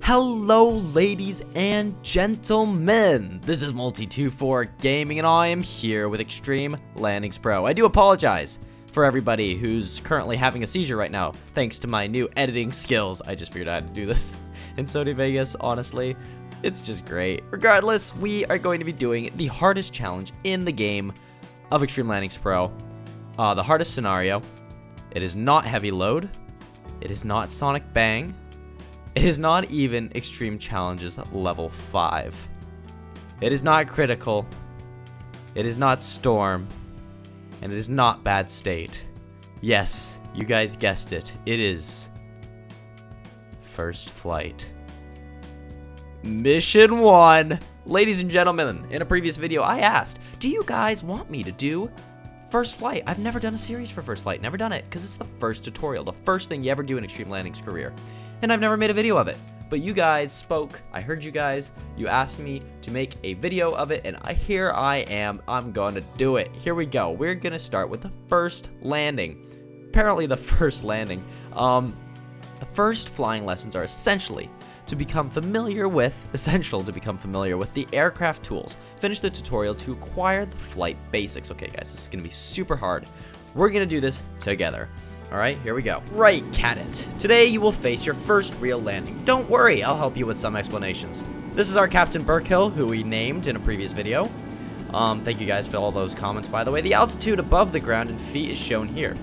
Hello ladies and gentlemen, this is Multi24 Gaming and I am here with Extreme Landings Pro. I do apologize for everybody who's currently having a seizure right now, thanks to my new editing skills. I just figured I had to do this in Sony Vegas, honestly. It's just great. Regardless, we are going to be doing the hardest challenge in the game of Extreme Landings Pro. The hardest scenario. It is not heavy load. It is not Sonic Bang. It is not even Extreme Challenges level 5. It is not critical. It is not storm. And it is not bad state. Yes, you guys guessed it. It is first flight. Mission 1. Ladies and gentlemen, in a previous video I asked, do you guys want me to do first flight? I've never done a series for first flight. Never done it because it's the first tutorial. The first thing you ever do in Extreme Landings career. And I've never made a video of it. But you guys spoke, I heard you guys, you asked me to make a video of it, and here I am, I'm gonna do it. Here we go, we're gonna start with the first landing. Apparently the first landing. The first flying lessons are essential to become familiar with the aircraft tools. Finish the tutorial to acquire the flight basics. Okay guys, this is gonna be super hard. We're gonna do this together. Alright, here we go. Right, Cadet. Today you will face your first real landing. Don't worry, I'll help you with some explanations. This is our Captain Burkhill, who we named in a previous video. Thank you guys for all those comments, by the way. The altitude above the ground in feet is shown here.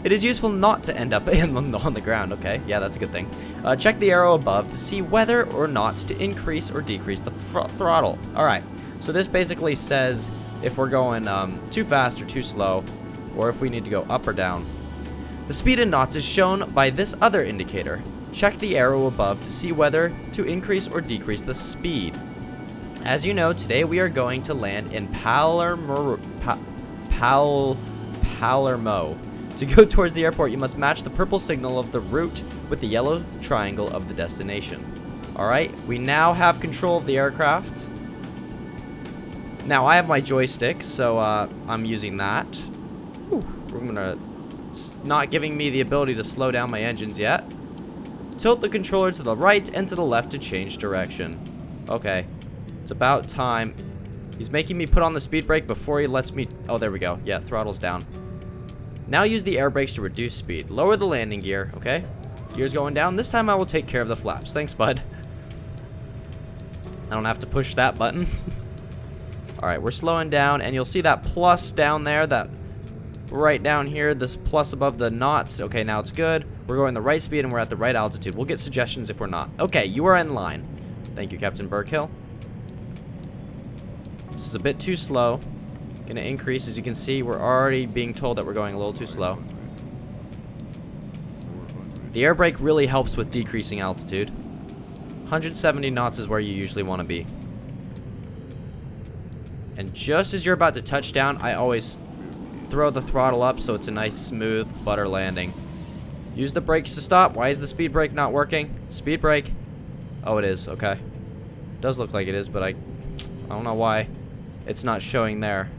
It is useful not to end up on the ground, okay? Yeah, that's a good thing. Check the arrow above to see whether or not to increase or decrease the throttle. Alright, so this basically says if we're going too fast or too slow, or if we need to go up or down. The speed in knots is shown by this other indicator. Check the arrow above to see whether to increase or decrease the speed. As you know, today we are going to land in Palermo. To go towards the airport, you must match the purple signal of the route with the yellow triangle of the destination. Alright, we now have control of the aircraft. Now, I have my joystick, so I'm using that. It's not giving me the ability to slow down my engines yet. Tilt the controller to the right and to the left to change direction. Okay, it's about time. He's making me put on the speed brake before he lets me... Oh, there we go. Yeah, throttle's down. Now use the air brakes to reduce speed. Lower the landing gear, okay? Gear's going down. This time I will take care of the flaps. Thanks, bud. I don't have to push that button. Alright, we're slowing down, and you'll see that plus down there, that right down here, this plus above the knots. Okay, now it's good. We're going the right speed, and we're at the right altitude. We'll get suggestions if we're not. Okay, you are in line. Thank you, Captain Burkhill. This is a bit too slow. Gonna increase. As you can see, we're already being told that we're going a little too slow. The air brake really helps with decreasing altitude. 170 knots is where you usually want to be. And just as you're about to touch down, I always throw the throttle up so it's a nice smooth butter landing. Use the brakes to stop. Why is the speed brake not working? Speed brake. Oh, it is. Okay. Does look like it is, but I don't know why it's not showing there.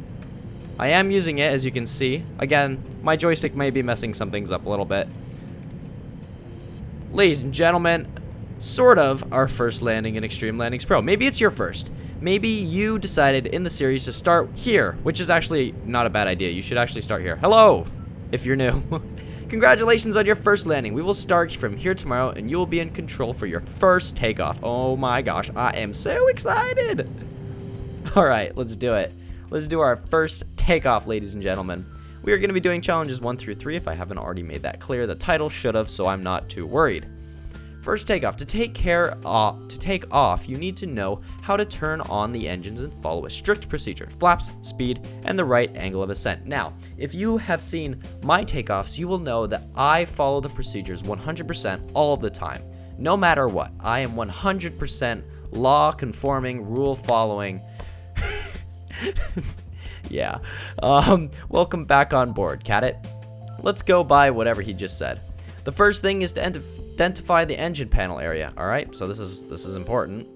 I am using it, as you can see. Again, my joystick may be messing some things up a little bit. Ladies and gentlemen, sort of our first landing in Extreme Landings Pro. Maybe it's your first. Maybe you decided in the series to start here, which is actually not a bad idea. You should actually start here. Hello, if you're new. Congratulations on your first landing. We will start from here tomorrow, and you will be in control for your first takeoff. Oh my gosh, I am so excited. All right, let's do it. Let's do our first takeoff, ladies and gentlemen. We are going to be doing challenges 1 through 3 if I haven't already made that clear. The title should have, so I'm not too worried. First takeoff. To take off, you need to know how to turn on the engines and follow a strict procedure. Flaps, speed, and the right angle of ascent. Now, if you have seen my takeoffs, you will know that I follow the procedures 100% all of the time. No matter what. I am 100% law-conforming, rule-following. Yeah. Welcome back on board, Cadet. Let's go by whatever he just said. The first thing is to identify the engine panel area. All right, so this is important.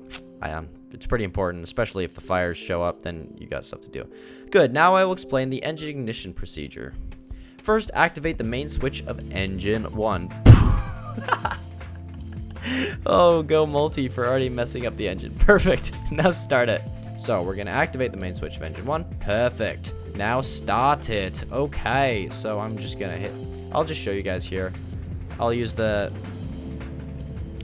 It's pretty important, especially if the fires show up, then you got stuff to do. Good. Now I will explain the engine ignition procedure. First, activate the main switch of engine 1. Oh, go multi for already messing up the engine. Perfect. Now start it. So we're going to activate the main switch of engine 1. Perfect. Now start it. Okay, so I'm just going to hit. I'll just show you guys here. I'll use the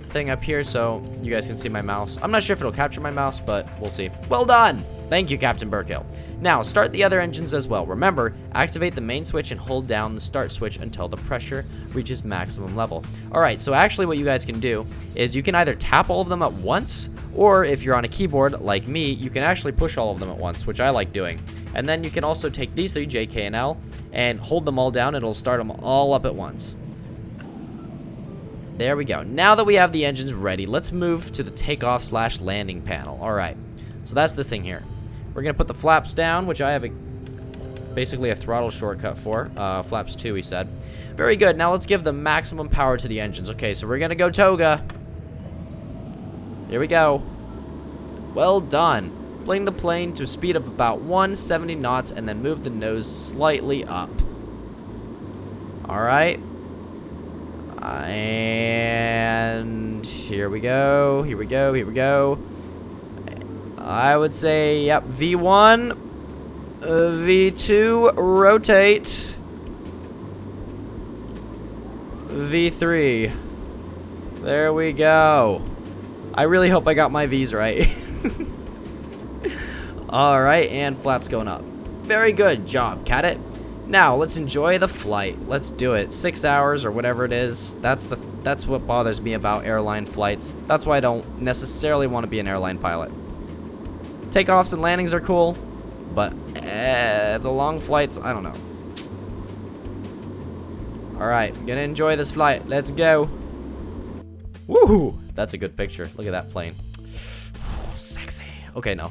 thing up here so you guys can see my mouse. I'm not sure if it'll capture my mouse, but we'll see. Well done. Thank you, Captain Burkill. Now, start the other engines as well. Remember, activate the main switch and hold down the start switch until the pressure reaches maximum level. Alright, so actually what you guys can do is you can either tap all of them at once, or if you're on a keyboard like me, you can actually push all of them at once, which I like doing. And then you can also take these three, J, K, and L, and hold them all down, and it'll start them all up at once. There we go. Now that we have the engines ready, let's move to the takeoff/landing panel. Alright, so that's this thing here. We're going to put the flaps down, which I have basically a throttle shortcut for. Flaps 2, he said. Very good. Now let's give the maximum power to the engines. Okay, so we're going to go toga. Here we go. Well done. Bring the plane to a speed of about 170 knots and then move the nose slightly up. Alright. And here we go. Here we go. Here we go. I would say, yep, V1, V2, rotate, V3. There we go. I really hope I got my V's right. Alright, and flaps going up. Very good job, Cat. Now, let's enjoy the flight. Let's do it. 6 hours or whatever it is. That's what bothers me about airline flights. That's why I don't necessarily want to be an airline pilot. Takeoffs and landings are cool, but the long flights, I don't know. Alright, gonna enjoy this flight. Let's go. Woohoo! That's a good picture. Look at that plane. Sexy. Okay, no.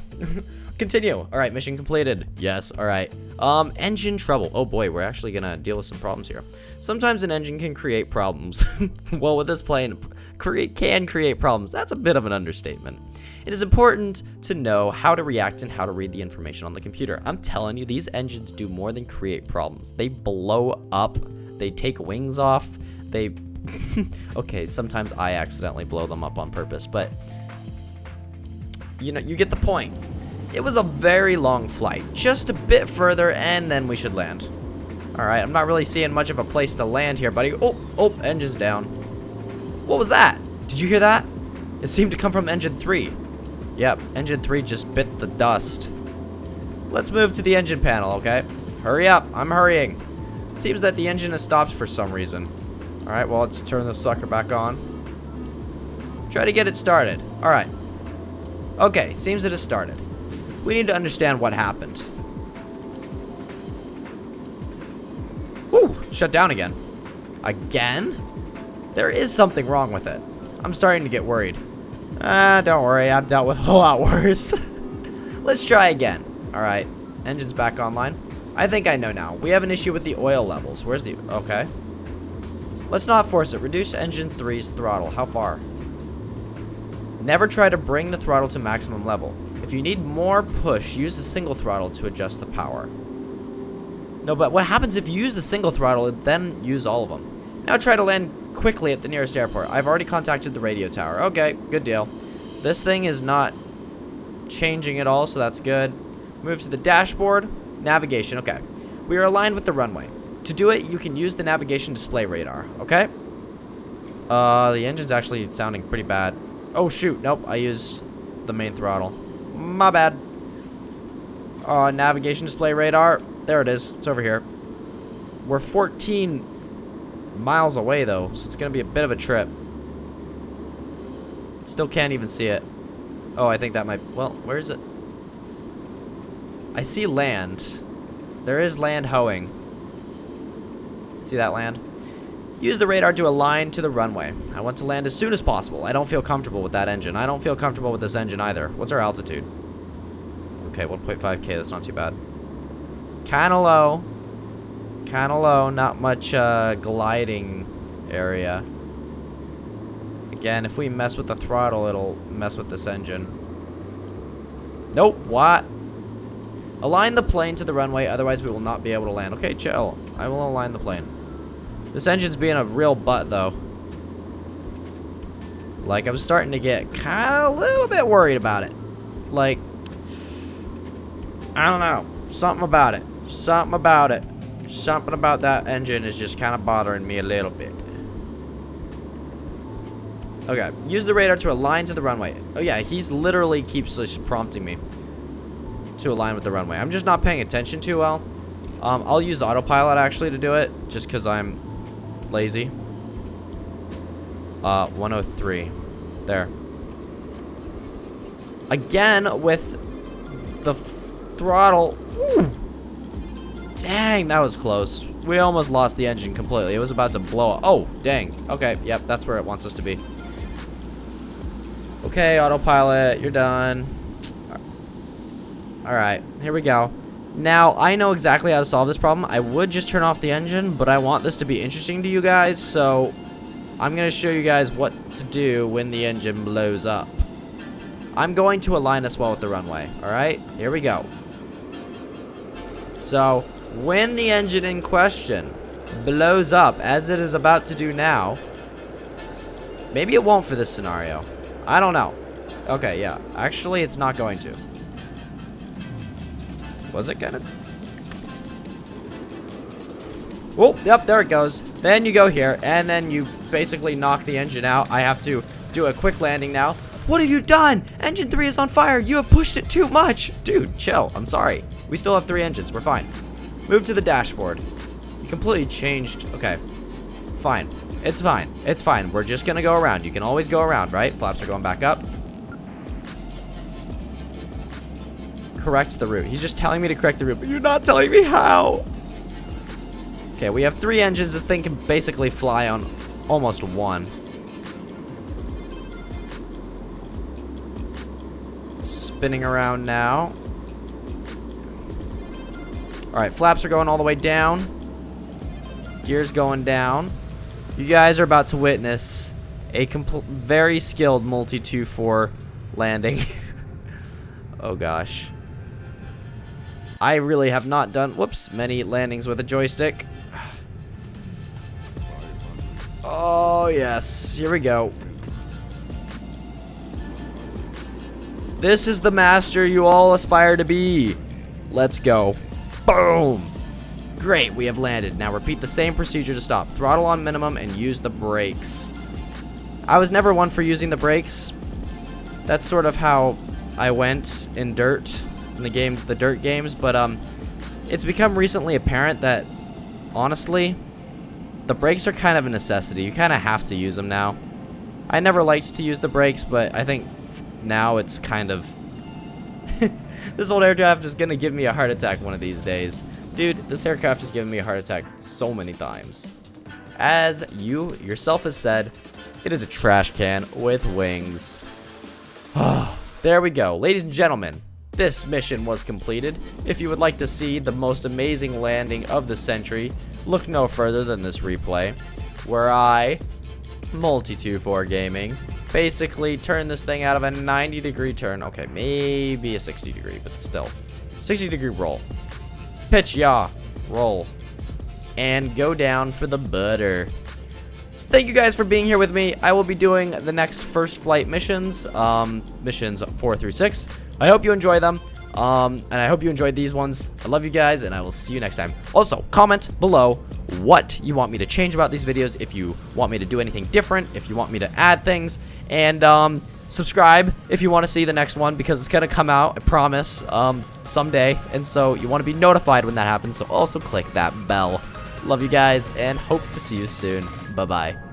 Continue. Alright, mission completed. Yes, alright. Engine trouble. Oh boy, we're actually gonna deal with some problems here. Sometimes an engine can create problems. Well, with this plane, can create problems. That's a bit of an understatement. It is important to know how to react and how to read the information on the computer. I'm telling you, these engines do more than create problems. They blow up. They take wings off. They... Okay, sometimes I accidentally blow them up on purpose, but... You know, you get the point. It was a very long flight. Just a bit further, and then we should land. Alright, I'm not really seeing much of a place to land here, buddy. Oh, engine's down. What was that? Did you hear that? It seemed to come from engine 3. Yep, engine 3 just bit the dust. Let's move to the engine panel, okay? Hurry up, I'm hurrying. Seems that the engine has stopped for some reason. Alright, well, let's turn this sucker back on. Try to get it started. Alright. Okay, seems it has started. We need to understand what happened. Woo, shut down again. Again? There is something wrong with it. I'm starting to get worried. Don't worry, I've dealt with a lot worse. Let's try again. Alright, engine's back online. I think I know now. We have an issue with the oil levels. Where's the... Okay. Let's not force it. Reduce engine 3's throttle. How far? Never try to bring the throttle to maximum level. If you need more push, use the single throttle to adjust the power. No, but what happens if you use the single throttle and then use all of them? Now try to land quickly at the nearest airport. I've already contacted the radio tower. Okay, good deal. This thing is not changing at all, so that's good. Move to the dashboard. Navigation, okay. We are aligned with the runway. To do it, you can use the navigation display radar, okay? The engine's actually sounding pretty bad. Oh, shoot. Nope, I used the main throttle. My bad. Navigation display radar. There it is. It's over here. We're 14 miles away, though, so it's going to be a bit of a trip. Still can't even see it. Oh, I think that might... Well, where is it? I see land. There is land hoeing. See that land? Use the radar to align to the runway. I want to land as soon as possible. I don't feel comfortable with that engine. I don't feel comfortable with this engine either. What's our altitude? Okay, 1.5K. That's not too bad. Kind of low. Kind of low. Not much gliding area. Again, if we mess with the throttle, it'll mess with this engine. Nope. What? Align the plane to the runway, otherwise we will not be able to land. Okay, chill. I will align the plane. This engine's being a real butt, though. Like, I'm starting to get kind of a little bit worried about it. Like, I don't know. Something about it. Something about it. Something about that engine is just kind of bothering me a little bit. Okay, use the radar to align to the runway. Oh yeah, he's literally keeps just prompting me to align with the runway. I'm just not paying attention too well. I'll use autopilot actually to do it, just because I'm lazy. 103. There. Again with the throttle. Ooh. Dang, that was close. We almost lost the engine completely. It was about to blow up. Oh, dang. Okay, yep, that's where it wants us to be. Okay, autopilot, you're done. Alright, here we go. Now, I know exactly how to solve this problem. I would just turn off the engine, but I want this to be interesting to you guys, so I'm going to show you guys what to do when the engine blows up. I'm going to align us well with the runway, alright? Here we go. So, when the engine in question blows up, as it is about to do now, maybe it won't for this scenario. I don't know. Okay, yeah. Actually, it's not going to. Was it gonna? Oh, yep, there it goes. Then you go here, and then you basically knock the engine out. I have to do a quick landing now. What have you done? Engine 3 is on fire. You have pushed it too much. Dude, chill. I'm sorry. We still have 3 engines. We're fine. Move to the dashboard. You completely changed. Okay. Fine. It's fine. It's fine. We're just gonna go around. You can always go around, right? Flaps are going back up. Correct the route. He's just telling me to correct the route, but you're not telling me how. Okay, we have 3 engines. This thing can basically fly on almost 1. Spinning around now. Alright, flaps are going all the way down. Gears going down. You guys are about to witness a very skilled multi-2-4 landing. Oh gosh. I really have not done, whoops, many landings with a joystick. Oh yes, here we go. This is the master you all aspire to be. Let's go. Boom. Great, we have landed. Now repeat the same procedure to stop. Throttle on minimum and use the brakes. I was never one for using the brakes. That's sort of how I went in dirt, in the games, the dirt games, but it's become recently apparent that, honestly, the brakes are kind of a necessity. You kind of have to use them now. I never liked to use the brakes, but I think now it's kind of... This old aircraft is going to give me a heart attack one of these days. Dude, this aircraft has given me a heart attack so many times. As you yourself has said, it is a trash can with wings. There we go. Ladies and gentlemen, this mission was completed. If you would like to see the most amazing landing of the century, look no further than this replay, where I, multi-2-4 gaming, basically turn this thing out of a 90-degree turn. Okay, maybe a 60-degree, but still. 60-degree roll. Pitch, yaw, roll, and go down for the butter. Thank you guys for being here with me. I will be doing the next first flight missions, missions 4 through 6. I hope you enjoy them, and I hope you enjoyed these ones. I love you guys, and I will see you next time. Also, comment below what you want me to change about these videos, if you want me to do anything different, if you want me to add things, and subscribe if you want to see the next one, because it's going to come out, I promise, someday, and so you want to be notified when that happens, so also click that bell. Love you guys, and hope to see you soon. Bye-bye.